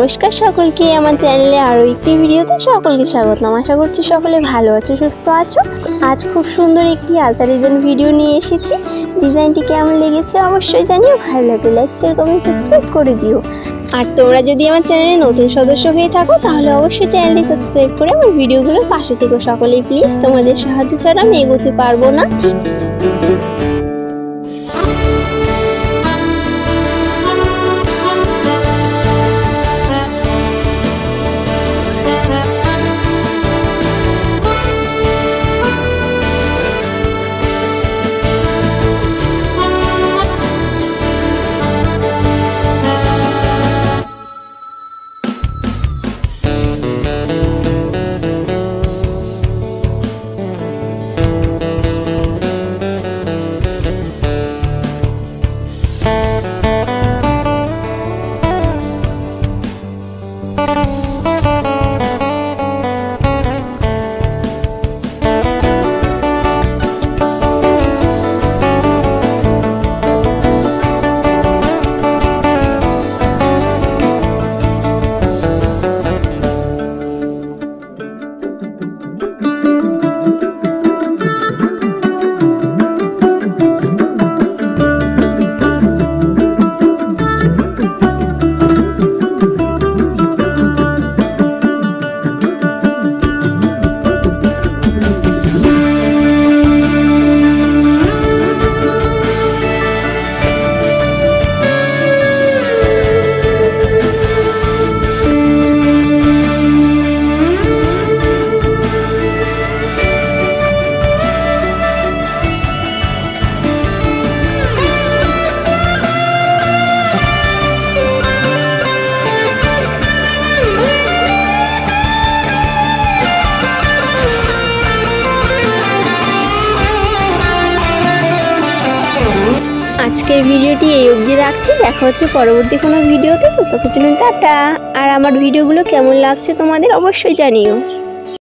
নমস্কার সকলকে আমার চ্যানেলে আরও একটি ভিডিওতে সকলকে স্বাগতম। আশা করছি সকলে ভালো আছো, সুস্থ আছো। আজ খুব সুন্দর একটি আলতা ডিজাইন ভিডিও নিয়ে এসেছি। ডিজাইনটি কেমন লেগেছে অবশ্যই জানিও। ভালো লাগলে লাইক, শেয়ার, কমেন্ট, সাবস্ক্রাইব করে দিও। আর তোমরা যদি আমার চ্যানেলে নতুন সদস্য হয়ে থাকো তাহলে অবশ্যই চ্যানেলটি সাবস্ক্রাইব করে আমার ভিডিওগুলোর পাশে থেকো সকলেই প্লিজ। তোমাদের সাহায্য ছাড়া আমি এগোতে পারবো না। আজকের ভিডিওটি এই অবধি রাখছি। দেখা হচ্ছে পরবর্তী কোনো ভিডিওতে। ততক্ষণের জন্য টাটা। আর আমার ভিডিওগুলো কেমন লাগছে তোমাদের অবশ্যই জানিও।